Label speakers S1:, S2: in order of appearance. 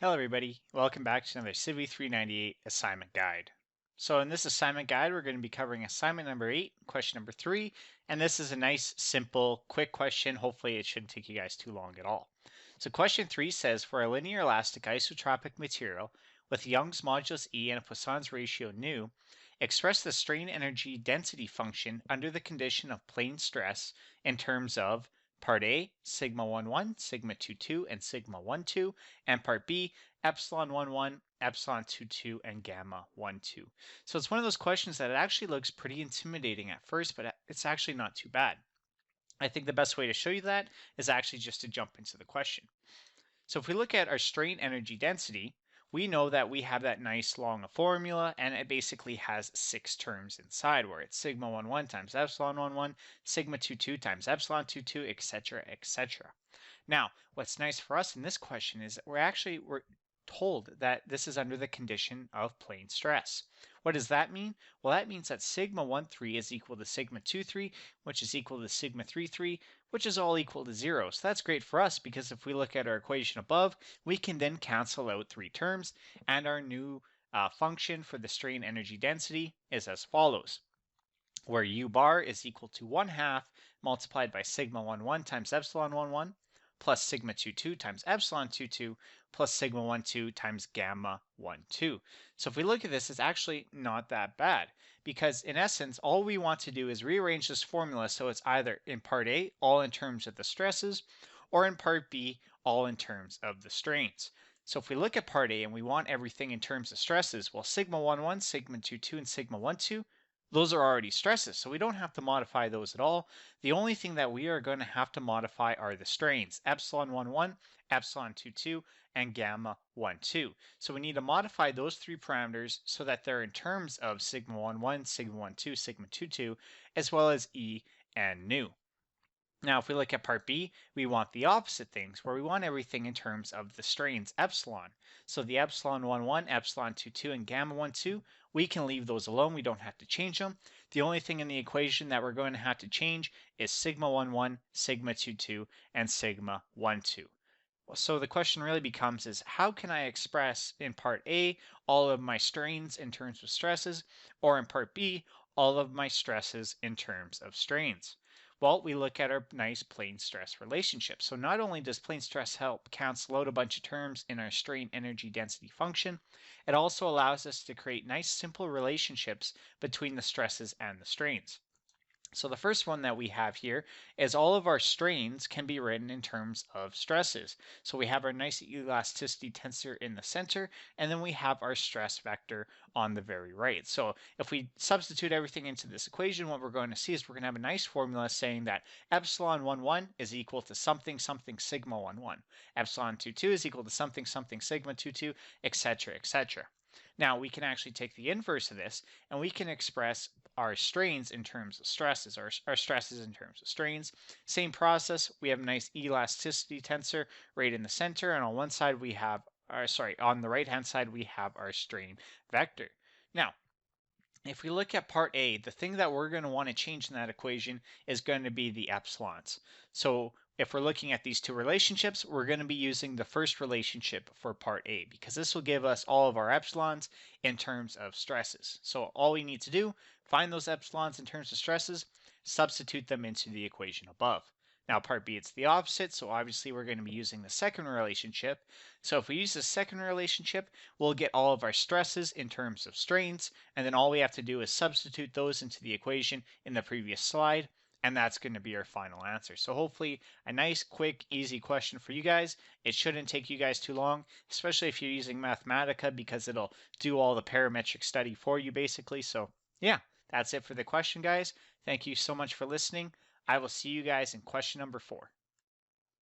S1: Hello everybody, welcome back to another CIV E 398 assignment guide. So in this assignment guide, we're going to be covering assignment number 8, question number 3, and this is a nice, simple, quick question. Hopefully it shouldn't take you guys too long at all. So question 3 says, for a linear elastic isotropic material with Young's modulus E and Poisson's ratio nu, express the strain energy density function under the condition of plane stress in terms of Part A, sigma 11, sigma 22, and sigma 12, and Part B, epsilon 11, epsilon 22, and gamma 12. So it's one of those questions that it actually looks pretty intimidating at first, but it's actually not too bad. I think the best way to show you that is actually just to jump into the question. So if we look at our strain energy density, we know that we have that nice long formula, and it basically has 6 terms inside, where it's sigma 11 times epsilon 11, sigma 22 times epsilon 22, etc., etc. Now, what's nice for us in this question is that we're told that this is under the condition of plane stress. What does that mean? Well, that means that sigma 13 is equal to sigma 23, which is equal to sigma 33, which is all equal to 0. So that's great for us because if we look at our equation above, we can then cancel out 3 terms, and our new function for the strain energy density is as follows, where u bar is equal to 1/2 multiplied by sigma 11 times epsilon 11 plus sigma 22 times epsilon 22 plus sigma 12 times gamma 12. So if we look at this, it's actually not that bad because in essence, all we want to do is rearrange this formula so it's either in part A, all in terms of the stresses, or in part B, all in terms of the strains. So if we look at part A and we want everything in terms of stresses, well, sigma 11, sigma 22, and sigma 12, those are already stresses, so we don't have to modify those at all. The only thing that we are going to have to modify are the strains, epsilon 11, epsilon 22, and gamma 12. So we need to modify those 3 parameters so that they're in terms of sigma 11, sigma 12, sigma 22, as well as E and nu. Now, if we look at part B, we want the opposite things, where we want everything in terms of the strains epsilon. So the epsilon 11, epsilon 22, and gamma 12, we can leave those alone. We don't have to change them. The only thing in the equation that we're going to have to change is sigma 11, sigma 22, and sigma 12. So the question really becomes is how can I express in part A all of my strains in terms of stresses, or in part B all of my stresses in terms of strains? Well, we look at our nice plane stress relationship. So not only does plane stress help cancel out a bunch of terms in our strain energy density function, it also allows us to create nice simple relationships between the stresses and the strains. So the first one that we have here is all of our strains can be written in terms of stresses. So we have our nice elasticity tensor in the center, and then we have our stress vector on the very right. So if we substitute everything into this equation, what we're going to see is we're going to have a nice formula saying that epsilon 11 is equal to something something sigma 11. Epsilon 22 is equal to something something sigma 22, etc., etc. Now we can actually take the inverse of this and we can express our strains in terms of stresses, or our stresses in terms of strains. Same process, we have a nice elasticity tensor right in the center, and on one side we have, on the right hand side we have our strain vector. Now, if we look at part A, the thing that we're going to want to change in that equation is going to be the epsilons. So if we're looking at these 2 relationships, we're going to be using the first relationship for part A because this will give us all of our epsilons in terms of stresses. So all we need to do, find those epsilons in terms of stresses, substitute them into the equation above. Now part B, it's the opposite, so obviously we're going to be using the second relationship. So if we use the second relationship, we'll get all of our stresses in terms of strains, and then all we have to do is substitute those into the equation in the previous slide, and that's going to be our final answer. So hopefully a nice, quick, easy question for you guys. It shouldn't take you guys too long, especially if you're using Mathematica, because it'll do all the parametric study for you basically. So yeah, that's it for the question, guys. Thank you so much for listening. I will see you guys in question number 4.